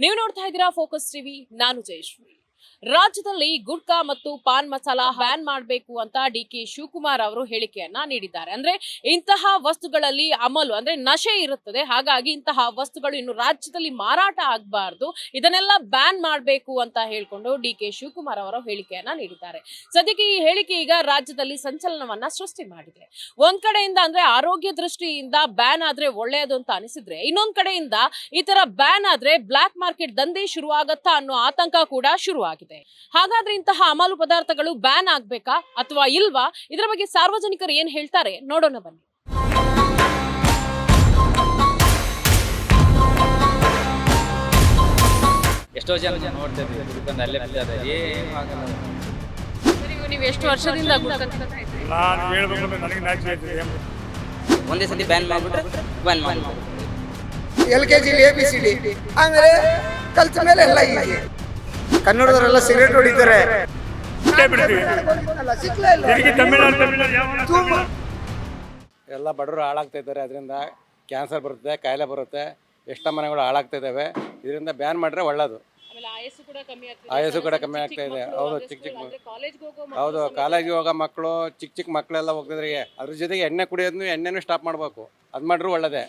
ನೀವು ನೋಡ್ತಾ ಇದ್ದೀರಾ ಫೋಕಸ್ ಟಿವಿ. ನಾನು ಜಯಶ್ರೀ. ರಾಜ್ಯದಲ್ಲಿ ಗುಟ್ಕಾ ಮತ್ತು ಪಾನ್ ಮಸಾಲಾ ಬ್ಯಾನ್ ಮಾಡಬೇಕು ಅಂತ ಡಿ.ಕೆ. ಶಿವಕುಮಾರ್ ಅವರು ಹೇಳಿಕೆಯನ್ನ ನೀಡಿದ್ದಾರೆ. ಅಂದ್ರೆ ಇಂತಹ ವಸ್ತುಗಳಲ್ಲಿ ಅಮಲು ಅಂದ್ರೆ ನಶೆ ಇರುತ್ತದೆ, ಹಾಗಾಗಿ ಇಂತಹ ವಸ್ತುಗಳು ಇನ್ನು ರಾಜ್ಯದಲ್ಲಿ ಮಾರಾಟ ಆಗಬಾರ್ದು, ಇದನ್ನೆಲ್ಲ ಬ್ಯಾನ್ ಮಾಡಬೇಕು ಅಂತ ಹೇಳ್ಕೊಂಡು ಡಿ.ಕೆ. ಶಿವಕುಮಾರ್ ಅವರು ಹೇಳಿಕೆಯನ್ನ ನೀಡಿದ್ದಾರೆ. ಸದ್ಯಕ್ಕೆ ಈ ಹೇಳಿಕೆ ಈಗ ರಾಜ್ಯದಲ್ಲಿ ಸಂಚಲನವನ್ನ ಸೃಷ್ಟಿ ಮಾಡಿದೆ. ಒಂದ್ ಕಡೆಯಿಂದ ಅಂದ್ರೆ ಆರೋಗ್ಯ ದೃಷ್ಟಿಯಿಂದ ಬ್ಯಾನ್ ಆದ್ರೆ ಒಳ್ಳೆಯದು ಅಂತ ಅನಿಸಿದ್ರೆ, ಇನ್ನೊಂದ್ ಕಡೆಯಿಂದ ಈ ತರ ಬ್ಯಾನ್ ಆದ್ರೆ ಬ್ಲಾಕ್ ಮಾರ್ಕೆಟ್ ದಂಧೆ ಶುರುವಾಗತ್ತಾ ಅನ್ನೋ ಆತಂಕ ಕೂಡ ಶುರುವಾಗಿದೆ. ಹಾಗಾದ್ರೆ ಇಂತಹ ಅಮಲು ಪದಾರ್ಥಗಳು ಬ್ಯಾನ್ ಆಗ್ಬೇಕಾ ಅಥವಾ ಇಲ್ವಾ? ಇದರ ಬಗ್ಗೆ ಸಾರ್ವಜನಿಕರು ಏನ್ ಹೇಳ್ತಾರೆ ನೋಡೋಣ ಬನ್ನಿ. ಎಷ್ಟೋ ಜನ ನೋಡ್ತಿದ್ವಿ ಹುಡುಕಂದು ಅಲ್ಲೇ ಬಿದ್ದಾರೆ, ಏನು ಆಗಲ್ಲ. ನೀವು ಎಷ್ಟು ವರ್ಷದಿಂದ ನಾನು ಹೇಳ್ಬೇಕು ನನಗೆ ನಾಚಿಕೆ ಆಯ್ತು. ಒಂದೇ ಸತಿ ಬ್ಯಾನ್ ಮಾಡಿಬಿಟ್ರೆ ಬ್ಯಾನ್ ಮಾಡಿಬಿಟ್ರೆ LKG ABCD ಆಮೇಲೆ ಕಲ್ತ ಮೇಲೆ ಎಲ್ಲ ಹೀಗೆ ಕನ್ನಡದವರೆಲ್ಲ ಸಿಗರೇಟ್ ಹೊಡಿತಾರೆ. ಎಲ್ಲ ಬಡವರು ಹಾಳಾಗ್ತಾ ಇದ್ದಾರೆ. ಅದರಿಂದ ಕ್ಯಾನ್ಸರ್ ಬರುತ್ತೆ, ಕಾಯಿಲೆ ಬರುತ್ತೆ, ಎಷ್ಟೋ ಮನೆಗಳು ಹಾಳಾಗ್ತಾ ಇದ್ದಾವೆ. ಇದರಿಂದ ಬ್ಯಾನ್ ಮಾಡಿದ್ರೆ ಒಳ್ಳೇದು. ಆಯಸ್ಸು ಕೂಡ ಕಮ್ಮಿ ಆಗ್ತಾ ಇದೆ. ಹೌದು, ಹೌದು, ಕಾಲೇಜಿಗೆ ಹೋಗೋ ಮಕ್ಕಳು, ಚಿಕ್ಕ ಮಕ್ಕಳೆಲ್ಲ ಹೋಗ್ತಿದ್ರೆ ಅದ್ರ ಜೊತೆಗೆ ಎಣ್ಣೆನೂ ಸ್ಟಾಪ್ ಮಾಡಬೇಕು. ಅದು ಮಾಡ್ರೂ ಒಳ್ಳೇದೇ.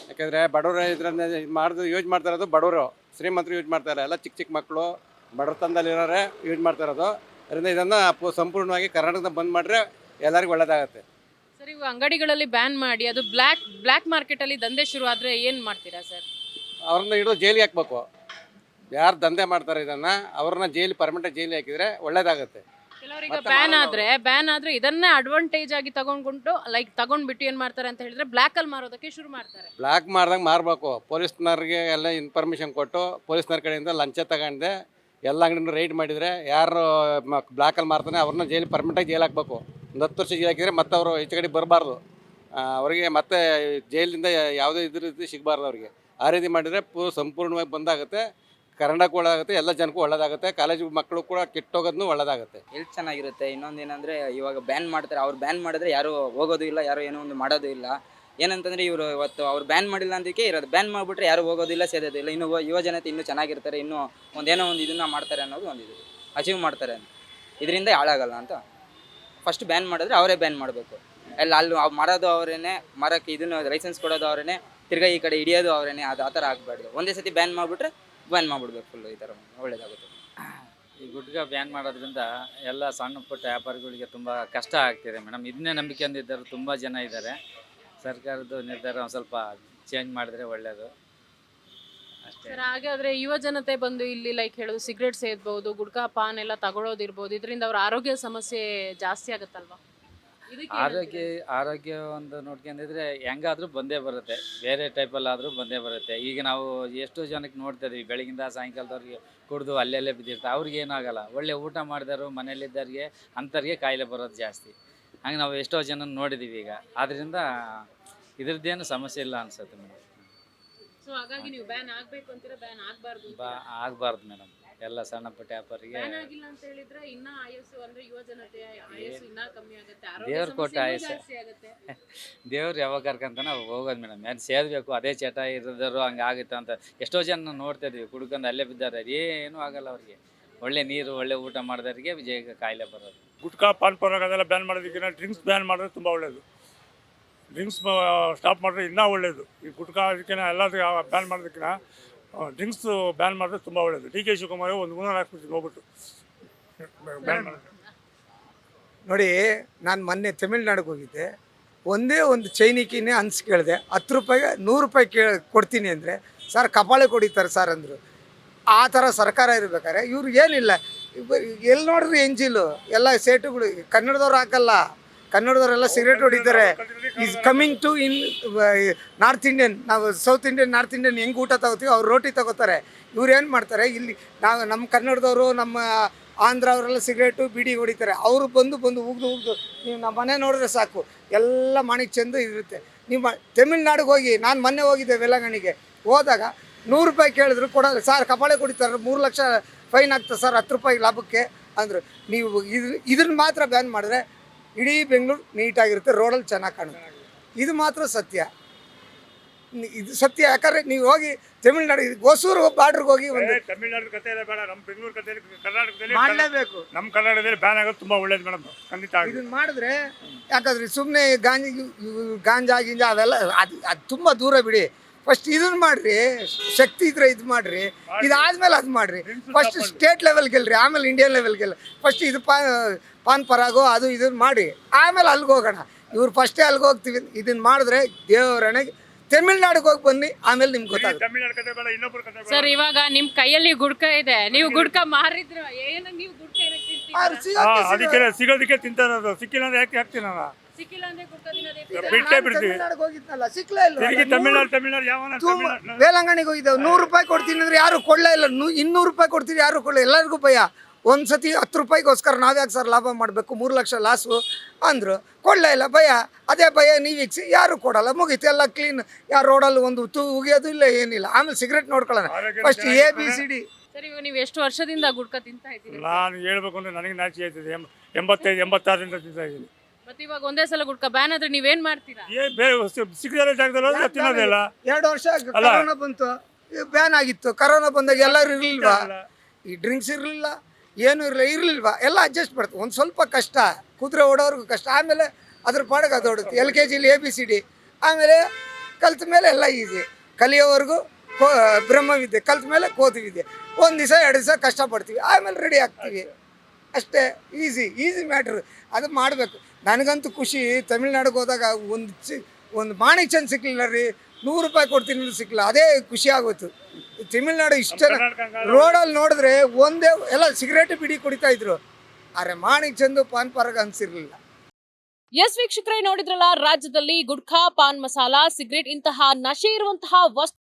ಯಾಕೆಂದರೆ ಬಡವರು ಇದರಿಂದ ಯೂಸ್ ಮಾಡ್ತಾ ಇರೋದು ಬಡವರು, ಶ್ರೀಮಂತರು ಯೂಸ್ ಮಾಡ್ತಾರೆ. ಎಲ್ಲ ಚಿಕ್ಕ ಮಕ್ಕಳು ಬಡತನದಲ್ಲಿರೋರೆ ಯೂಸ್ ಮಾಡ್ತಾ ಇರೋದು. ಅದರಿಂದ ಇದನ್ನು ಸಂಪೂರ್ಣವಾಗಿ ಕರ್ನಾಟಕದ ಬಂದ್ ಮಾಡಿದ್ರೆ ಎಲ್ಲರಿಗೂ ಒಳ್ಳೇದಾಗತ್ತೆ. ಸರ್, ಇವು ಅಂಗಡಿಗಳಲ್ಲಿ ಬ್ಯಾನ್ ಮಾಡಿ ಅದು ಬ್ಲಾಕ್ ಮಾರ್ಕೆಟ್ ಅಲ್ಲಿ ದಂಧೆ ಶುರು ಆದ್ರೆ ಏನ್ ಮಾಡ್ತೀರಾ ಸರ್? ಅವ್ರನ್ನ ಹಿಡಿದು ಜೈಲಿಗೆ ಹಾಕ್ಬೇಕು. ಯಾರು ದಂಧೆ ಮಾಡ್ತಾರೆ ಇದನ್ನ ಅವ್ರನ್ನ ಪರ್ಮನೆಂಟ್ ಜೈಲಿಗೆ ಹಾಕಿದ್ರೆ ಒಳ್ಳೇದಾಗತ್ತೆ. ಕೆಲವರಿಗೆ ಬ್ಯಾನ್ ಆದ್ರೆ ಇದನ್ನೇ ಅಡ್ವಾಂಟೇಜ್ ಆಗಿ ತಗೊಂಡ್ಬಿಟ್ಟು ಏನ್ ಮಾಡ್ತಾರೆ ಅಂತ ಹೇಳಿದ್ರೆ ಬ್ಲಾಕ್ ಅಲ್ಲಿ ಮಾರೋದಕ್ಕೆ ಶುರು ಮಾಡ್ತಾರೆ. ಬ್ಲಾಕ್ ಮಾಡ್ದಂಗೆ ಮಾರಬೇಕು. ಪೊಲೀಸ್ನವ್ರಿಗೆ ಎಲ್ಲ ಇನ್ಫಾರ್ಮೇಷನ್ ಕೊಟ್ಟು ಪೊಲೀಸ್ನವ್ರ ಕಡೆಯಿಂದ ಲಂಚ ತಗೊಂಡೆ ಎಲ್ಲ ಅಂಗಡಿನೂ ರೈಡ್ ಮಾಡಿದರೆ ಯಾರು ಬ್ಲಾಕಲ್ಲಿ ಮಾರ್ತಾನೆ ಅವ್ರನ್ನ ಪರ್ಮನೆಂಟಾಗಿ ಜೈಲು ಹಾಕ್ಬೇಕು. ಒಂದು 10 ವರ್ಷ ಜೈಲು ಹಾಕಿದರೆ ಮತ್ತೆ ಅವರು ಹೆಚ್ಚು ಕಡೆ ಬರಬಾರ್ದು. ಅವರಿಗೆ ಮತ್ತೆ ಜೈಲಿಂದ ಯಾವುದೇ ಇದ್ರ ರೀತಿ ಸಿಗಬಾರ್ದು ಅವ್ರಿಗೆ. ಆ ರೀತಿ ಮಾಡಿದರೆ ಸಂಪೂರ್ಣವಾಗಿ ಬಂದಾಗುತ್ತೆ. ಕರ್ನಾಟಕ ಒಳ್ಳೆದಾಗುತ್ತೆ, ಎಲ್ಲ ಜನಕ್ಕೂ ಒಳ್ಳೆದಾಗುತ್ತೆ. ಕಾಲೇಜು ಮಕ್ಕಳು ಕೂಡ ಕೆಟ್ಟೋಗೋದನ್ನು ಒಳ್ಳೆದಾಗುತ್ತೆ. ಹೆಲ್ತ್ ಚೆನ್ನಾಗಿರುತ್ತೆ. ಇನ್ನೊಂದು ಏನಂದರೆ ಇವಾಗ ಬ್ಯಾನ್ ಮಾಡ್ತಾರೆ, ಅವ್ರು ಬ್ಯಾನ್ ಮಾಡಿದ್ರೆ ಯಾರು ಹೋಗೋದು ಇಲ್ಲ, ಯಾರು ಏನೋ ಒಂದು ಮಾಡೋದು ಇಲ್ಲ. ಏನಂತಂದರೆ ಇವರು ಇವತ್ತು ಅವ್ರು ಬ್ಯಾನ್ ಮಾಡಿಲ್ಲ ಅಂದಕ್ಕೆ ಇರೋದು. ಬ್ಯಾನ್ ಮಾಡಿಬಿಟ್ರೆ ಯಾರು ಹೋಗೋದಿಲ್ಲ, ಸೇದೋದಿಲ್ಲ. ಇನ್ನು ಯುವ ಜನತೆ ಇನ್ನೂ ಚೆನ್ನಾಗಿರ್ತಾರೆ, ಇನ್ನೂ ಒಂದೇನೋ ಒಂದು ಇದನ್ನು ಮಾಡ್ತಾರೆ ಅನ್ನೋದು ಒಂದು ಅಚೀವ್ ಮಾಡ್ತಾರೆ. ಇದರಿಂದ ಹಾಳಾಗಲ್ಲ ಅಂತ ಫಸ್ಟ್ ಬ್ಯಾನ್ ಮಾಡಿದ್ರೆ ಅವರೇ ಬ್ಯಾನ್ ಮಾಡಬೇಕು. ಅಲ್ಲಿ ಮಾರೋದು ಅವರೇನೆ, ಮರಕ್ಕೆ ಇದನ್ನು ಲೈಸೆನ್ಸ್ ಕೊಡೋದು ಅವರೇನೆ, ತಿರ್ಗಾ ಈ ಕಡೆ ಹಿಡಿಯೋದು ಅವರೇನೆ. ಅದು ಆ ಥರ ಆಗಬಾರ್ದು. ಒಂದೇ ಸತಿ ಬ್ಯಾನ್ ಮಾಡಿಬಿಟ್ರೆ ಬ್ಯಾನ್ ಮಾಡಿಬಿಡ್ಬೇಕು ಫುಲ್ಲು. ಈ ಥರ ಒಳ್ಳೇದಾಗುತ್ತೆ. ಈ ಗುಟ್ಕಾ ಬ್ಯಾನ್ ಮಾಡೋದ್ರಿಂದ ಎಲ್ಲ ಸಣ್ಣ ಪುಟ್ಟ ವ್ಯಾಪಾರಿಗಳಿಗೆ ತುಂಬ ಕಷ್ಟ ಆಗ್ತಿದೆ ಮೇಡಮ್. ಇದನ್ನೇ ನಂಬಿಕೆಯಿಂದ ಇದ್ದರು ತುಂಬ ಜನ ಇದ್ದಾರೆ. ಸರ್ಕಾರದ ನಿರ್ಧಾರ ಒಂದು ಸ್ವಲ್ಪ ಚೇಂಜ್ ಮಾಡಿದ್ರೆ ಒಳ್ಳೆಯದು ಅಷ್ಟೇ. ಸರ್, ಹಾಗಾದ್ರೆ ಯುವ ಜನತೆ ಬಂದು ಇಲ್ಲಿ ಹೇಳೋದು ಸಿಗರೇಟ್ ಸೇದಬಹುದು, ಗುಟ್ಕಾ ಪಾನ್ ಎಲ್ಲ ತಗೊಳ್ಳೋದಿರ್ಬೋದು, ಇದರಿಂದ ಅವ್ರ ಆರೋಗ್ಯ ಸಮಸ್ಯೆ ಜಾಸ್ತಿ ಆಗುತ್ತಲ್ವಾ? ಆರೋಗ್ಯ ಒಂದು ನೋಡ್ಕೊಂಡಿದ್ರೆ ಹೆಂಗಾದ್ರೂ ಬಂದೇ ಬರುತ್ತೆ, ಬೇರೆ ಟೈಪಲ್ಲಾದರೂ ಬಂದೇ ಬರುತ್ತೆ. ಈಗ ನಾವು ಎಷ್ಟೋ ಜನಕ್ಕೆ ನೋಡ್ತಾ ಇದೀವಿ, ಬೆಳಗಿಂದ ಸಾಯಂಕಾಲದವ್ರಿಗೆ ಕುಡಿದು ಅಲ್ಲೆಲ್ಲೇ ಬಿದ್ದಿರ್ತಾರೆ. ಅವ್ರಿಗೆ ಏನಾಗಲ್ಲ, ಒಳ್ಳೆ ಊಟ ಮಾಡಿದವರು ಮನೇಲಿದ್ದವ್ರಿಗೆ ಅಂಥವ್ರಿಗೆ ಕಾಯಿಲೆ ಬರೋದು ಜಾಸ್ತಿ. ಹಂಗೆ ನಾವು ಎಷ್ಟೋ ಜನ ನೋಡಿದ್ದೀವಿ ಈಗ. ಆದ್ದರಿಂದ ಇದ್ರದ್ದೇನು ಸಮಸ್ಯೆ ಇಲ್ಲ ಅನ್ಸುತ್ತೆ ಮೇಡಮ್. ಸೊ ಹಾಗಾಗಿ ನೀವು ಬ್ಯಾನ್ ಆಗಬೇಕು ಅಂತೀರಾ, ಬ್ಯಾನ್ ಆಗಬಾರ್ದು? ಆಗಬಾರ್ದು ಮೇಡಮ್. ಎಲ್ಲ ಸಣ್ಣ ಪುಟ್ಟ ವ್ಯಾಪಾರಿಗೆ ಬ್ಯಾನ್ ಆಗಿಲ್ಲ ಅಂತ ಹೇಳಿದ್ರೆ ಇನ್ನ ಆಯಸ್ಸು ಅಂದ್ರೆ ಯುವ ಜನತೆ ಆಯಸ್ಸು ಇನ್ನ ಕಮ್ಮಿ ಆಗುತ್ತೆ, ದೇವ್ರ ಕೊಟ್ಟ ಆಯಸ್ಸು. ದೇವ್ರು ಯಾವಾಗ ಕರ್ಕಂತಾನೆ ಹೋಗೋದು ಮೇಡಮ್. ಏನು ಸೇದಬೇಕು, ಅದೇ ಚಟ ಇರೋದರು ಹಂಗೆ ಆಗುತ್ತೆ ಅಂತ ಎಷ್ಟೋ ಜನ ನೋಡ್ತಾ ಇದೀವಿ. ಕುಡ್ಕೊಂಡು ಅಲ್ಲೇ ಬಿದ್ದಾರೆ, ಏನೂ ಆಗಲ್ಲ ಅವ್ರಿಗೆ. ಒಳ್ಳೆ ನೀರು, ಒಳ್ಳೆ ಊಟ ಮಾಡಿದವ್ರಿಗೆ ಬೇಗ ಕಾಯಿಲೆ ಬರೋದು. ಗುಟ್ಕಾ ಪಾನ್ ಪರಾಗ ಅದೆಲ್ಲ ಬ್ಯಾನ್ ಮಾಡೋದಕ್ಕಿಂತ ಡ್ರಿಂಕ್ಸ್ ಬ್ಯಾನ್ ಮಾಡಿದ್ರೆ ತುಂಬ ಒಳ್ಳೆಯದು. ಡ್ರಿಂಕ್ಸ್ ಸ್ಟಾಪ್ ಮಾಡಿದ್ರೆ ಇನ್ನೂ ಒಳ್ಳೆಯದು. ಈ ಗುಟ್ಕಾ ಅದಕ್ಕಿಂತ ಎಲ್ಲದಕ್ಕೆ ಬ್ಯಾನ್ ಮಾಡೋದಕ್ಕಿಂತ ಡ್ರಿಂಕ್ಸ್ ಬ್ಯಾನ್ ಮಾಡಿದ್ರೆ ತುಂಬ ಒಳ್ಳೆಯದು. ಡಿ.ಕೆ. ಶಿವಕುಮಾರ್ ಒಂದು ಗುಣ ಹಾಕ್ಬಿಟ್ಟು ಹೋಗ್ಬಿಟ್ಟು ಬ್ಯಾನ್ ಮಾಡಿದ್ರೆ ನೋಡಿ, ನಾನು ಮೊನ್ನೆ ತಮಿಳ್ನಾಡಿಗೆ ಹೋಗಿದ್ದೆ. ಒಂದೇ ಒಂದು ಚೈನಿಕಿನೇ ಅನ್ಸಿ ಕೇಳಿದೆ, 10 ರೂಪಾಯಿಗೆ 100 ರೂಪಾಯಿ ಕೊಡ್ತೀನಿ ಅಂದರೆ ಸರ್ ಕಪಾಳೆ ಕೊಡಿತಾರೆ ಸರ್ ಅಂದರು. ಆ ಥರ ಸರ್ಕಾರ ಇರಬೇಕಾದ್ರೆ ಇವ್ರಿಗೇನಿಲ್ಲ. ಎಲ್ಲಿ ನೋಡಿದ್ರು ಎಂಜಿಲು ಎಲ್ಲ ಸೇಟುಗಳು. ಕನ್ನಡದವ್ರು ಹಾಕಲ್ಲ, ಕನ್ನಡದವರೆಲ್ಲ ಸಿಗರೇಟ್ ಹೊಡಿತಾರೆ. Is coming to north Indian. ನಾವು ಸೌತ್ ಇಂಡಿಯನ್, ನಾರ್ತ್ ಇಂಡಿಯನ್ ಹೆಂಗೆ ಊಟ ತಗೋತೀವಿ ಅವ್ರು ರೋಟಿ ತಗೋತಾರೆ. ಇವ್ರು ಏನು ಮಾಡ್ತಾರೆ, ಇಲ್ಲಿ ನಮ್ಮ ಕನ್ನಡದವರು, ನಮ್ಮ ಆಂಧ್ರ ಅವರೆಲ್ಲ ಸಿಗರೇಟು ಬೀಡಿ ಹೊಡಿತಾರೆ. ಅವರು ಬಂದು ಉಗ್ದು ನೀವು ನಮ್ಮ ಮನೆ ನೋಡಿದ್ರೆ ಸಾಕು, ಎಲ್ಲ ಮಾಣಿಕ್ ಚೆಂದು ಇರುತ್ತೆ. ನೀವು ತಮಿಳ್ನಾಡಿಗೆ ಹೋಗಿ, ನಾನು ಮೊನ್ನೆ ಹೋಗಿದ್ದೆ ವೆಲಂಗಣಿಗೆ. ಹೋದಾಗ 100 ರೂಪಾಯಿ ಕೇಳಿದ್ರು ಕೊಡೋಲ್ಲ ಸರ್, ಕಪಾಳೆ ಕೊಡಿತಾರೆ. 3 ಲಕ್ಷ ಫೈನ್ ಆಗ್ತದೆ ಸರ್ 10 ರೂಪಾಯಿ ಲಾಭಕ್ಕೆ ಅಂದರು. ನೀವು ಇದನ್ನು ಮಾತ್ರ ಬ್ಯಾನ್ ಮಾಡಿದ್ರೆ ಇಡೀ ಬೆಂಗಳೂರು ನೀಟಾಗಿರುತ್ತೆ, ರೋಡಲ್ಲಿ ಚೆನ್ನಾಗಿ ಕಾಣುತ್ತೆ. ಇದು ಮಾತ್ರ ಸತ್ಯ. ಇದು ಸತ್ಯ. ಯಾಕಂದ್ರೆ ನೀವು ಹೋಗಿ ತಮಿಳ್ನಾಡು ಹೊಸೂರು ಬಾರ್ಡ್ರಿಗೆ ಹೋಗಿ ಒಂದು ತಮಿಳ್ನಾಡು ಕತೆ ಎಲ್ಲ ಬೇಡ, ನಮ್ಮ ಬೆಂಗಳೂರು ಕಥೆಯಲ್ಲಿ ಕರ್ನಾಟಕದಲ್ಲಿ ಮಾಡಲೇಬೇಕು. ನಮ್ಮ ಕರ್ನಾಟಕದಲ್ಲಿ ಬ್ಯಾನ್ ಆಗೋದು ತುಂಬ ಒಳ್ಳೇದು ಮೇಡಮ್, ಖಂಡಿತ ಆಗಿದೆ. ಇದನ್ನ ಮಾಡಿದ್ರೆ ಯಾಕಂದ್ರೆ ಸುಮ್ಮನೆ ಗಾಂಜಾ ಗಿಂಜಾ ಅವೆಲ್ಲ ಅದು ತುಂಬ ದೂರ ಬಿಡಿ. ಫಸ್ಟ್ ಇದನ್ನ ಮಾಡ್ರಿ, ಶಕ್ತಿ ಇದ್ರೆ ಇದು ಮಾಡ್ರಿ, ಇದಾದ್ಮೇಲೆ ಅದು ಮಾಡ್ರಿ. ಫಸ್ಟ್ ಸ್ಟೇಟ್ ಲೆವೆಲ್ ಗೆಲ್ರಿ, ಆಮೇಲೆ ಇಂಡಿಯನ್ ಲೆವೆಲ್ ಗೆಲ್ಲ. ಫಸ್ಟ್ ಇದು ಪಾನ್ ಪರಾಗೋ ಅದು ಇದನ್ನ ಮಾಡಿ, ಆಮೇಲೆ ಅಲ್ಲಿಗೆ ಹೋಗೋಣ. ಇವ್ರು ಫಸ್ಟೇ ಅಲ್ಲಿಗೆ ಹೋಗ್ತೀವಿ. ಇದನ್ನ ಮಾಡಿದ್ರೆ ದೇವರಣೆಗೆ ತಮಿಳ್ನಾಡಿಗೆ ಹೋಗಿ ಬನ್ನಿ, ಆಮೇಲೆ ನಿಮ್ಗೆ ಗೊತ್ತಾಗುತ್ತೆ. ತಮಿಳ್ನಾಡು ಕತೆ ಬೇಡ, ಇನ್ನೊಬ್ಬರ ಕತೆ ಬೇಡ. ಸರ್ ಇವಾಗ ನಿಮ್ ಕೈಯಲ್ಲಿ ಗುಡ್ಕ ಇದೆ, ನೀವು ಗುಡ್ಕ ಮಾರಿದ್ರ ಏನು, ನೀವು ಗುಡ್ಕ ಏನಕ್ಕೆ ತಿಂತೀರಾ? ಅದಕ್ಕೆ ಸಿಗೋದಕ್ಕೆ ತಿಂತಾರದು, ಸಿಕ್ಕಿಲ್ಲ ಅಂದ್ರೆ ಯಾಕೆ ಹಾಕ್ತೀನಿ ನಾನು, ಸಿಕ್ಕಿಲ್ಲ ಅಂದ್ರೆ ಗುಡ್ಕ ತಿನ್ನೋದೇ ಬಿಟ್ಟೇ ಬಿಡ್ತೀವಿ. ತಮಿಳ್ನಾಡಿಗೆ ಹೋಗಿದ್ನಲ್ಲ, ಸಿಕ್ಲೇ ತಿರುಗಿ ಇಲ್ಲ. ತಮಿಳ್ನಾಡು ಯಾವನ ಬೇಲಂಗಣಿಗೆ ಹೋಗಿದ್ದೇವೆ, 100 ರೂಪಾಯಿ ಕೊಡ್ತೀನಿ ಅಂದ್ರೆ ಯಾರು ಕೊಡಲೇ ಇಲ್ಲ. 200 ರೂಪಾಯಿ ಕೊಡ್ತೀರಿ, ಯಾರು ಕೊಡಲ್ಲ. ಎಲ್ಲರಿಗೂ ಭಯ. ಒಂದು ಸತಿ 10 ರೂಪಾಯಿಗೋಸ್ಕರ ನಾವ್ಯಾಕೆ ಸರ್ ಲಾಭ ಮಾಡಬೇಕು, 3 ಲಕ್ಷ ಲಾಸು ಅಂದರು. ಕೊಡಲೇ ಇಲ್ಲ, ಭಯ. ಅದೇ ಭಯ ನೀವು ಇಕ್ಸಿ, ಯಾರು ಕೊಡಲ್ಲ. ಮುಗೀತು, ಎಲ್ಲ ಕ್ಲೀನ್. ಯಾರು ರೋಡಲ್ಲಿ ಒಂದು ಉಗಿಯೋದು ಇಲ್ಲ, ಏನಿಲ್ಲ. ಆಮೇಲೆ ಸಿಗರೇಟ್ ನೋಡ್ಕೊಳ್ಳೋಣ. First ABCD. ಸರ್ ಇವಾಗ ನೀವು ಎಷ್ಟು ವರ್ಷದಿಂದ ಗುಡ್ಕ ತಿಂತಾ ಇದ್ದೀರಿ? ನಾನು ಹೇಳ್ಬೇಕು ಅಂದ್ರೆ ನನಗೆ ನಾಚಿಕೆ ಆಯ್ತದೆ. 85-86ರಿಂದ ತಿಂತಾ ಇದ್ದೀನಿ. ಮತ್ತೆ ಇವಾಗ ಒಂದೇ ಸಲ ಗುಡ್ಕ ಬ್ಯಾನ್ ಆದ್ರೆ ನೀವೇನ್ ಮಾಡ್ತೀರಾ? ಬೇರೆ ಸಿಕ್ಕಿದ್ರೆ ಜಾಗದಲ್ಲಿ ತಿನ್ನೋದೇ ಇಲ್ಲ. 2 ವರ್ಷ ಕರೋನಾ ಬಂತು, ಬ್ಯಾನ್ ಆಗಿತ್ತು. ಕರೋನಾ ಬಂದಾಗ ಎಲ್ಲರೂ ಇರಲಿಲ್ವಾ, ಈ ಡ್ರಿಂಕ್ಸ್ ಇರಲಿಲ್ಲ, ಏನೂ ಇರಲಿಲ್ವಾ, ಎಲ್ಲ ಅಡ್ಜಸ್ಟ್ ಮಾಡ್ತು. ಒಂದು ಸ್ವಲ್ಪ ಕಷ್ಟ, ಕುದುರೆ ಓಡೋರ್ಗೂ ಕಷ್ಟ. ಆಮೇಲೆ ಅದ್ರ ಪಾಡಿಗೆ ಅದು ಓಡುತ್ತೆ. LKGಲಿ ABCD, ಆಮೇಲೆ ಕಲ್ತ ಮೇಲೆ ಎಲ್ಲ ಈಸಿ. ಕಲಿಯೋವರೆಗೂ ಬ್ರಹ್ಮವಿದ್ಯೆ, ಕಲ್ತ ಮೇಲೆ ಕೋತಿವಿದ್ಯೆ. 1 ದಿವಸ 2 ದಿವಸ ಕಷ್ಟಪಡ್ತೀವಿ, ಆಮೇಲೆ ರೆಡಿ ಆಗ್ತೀವಿ. ಅಷ್ಟೇ, ಈಸಿ ಮ್ಯಾಟ್ರು. ಅದು ಮಾಡಬೇಕು. ನನಗಂತೂ ಖುಷಿ, ತಮಿಳ್ನಾಡಿಗೆ ಹೋದಾಗ ಒಂದು ಮಾಣಿಕ್ ಚಂದ್ ಸಿಕ್ಕಲಿಲ್ಲ ರೀ, 100 ರೂಪಾಯಿ ಕೊಡ್ತೀನಿ ಸಿಕ್ಕಲ್ಲ, ಅದೇ ಖುಷಿ ಆಗೋಯ್ತು. ತಮಿಳ್ನಾಡು ಇಷ್ಟ ರೋಡಲ್ಲಿ ನೋಡಿದ್ರೆ ಒಂದೇ ಎಲ್ಲ ಸಿಗರೇಟ್ ಬಿಡಿ ಕುಡಿತಾ ಇದ್ರು, ಆದರೆ ಮಾಣಿಕ್ ಚಂದು ಪಾನ್ ಪರಾಗ ಅನ್ಸಿರ್ಲಿಲ್ಲ. ಎಸ್ ವೀಕ್ಷಕರೇ, ನೋಡಿದ್ರಲ್ಲ, ರಾಜ್ಯದಲ್ಲಿ ಗುಡ್ಖಾ, ಪಾನ್ ಮಸಾಲ, ಸಿಗರೇಟ್ ಇಂತಹ ನಶೆ ಇರುವಂತಹ ವಸ್ತು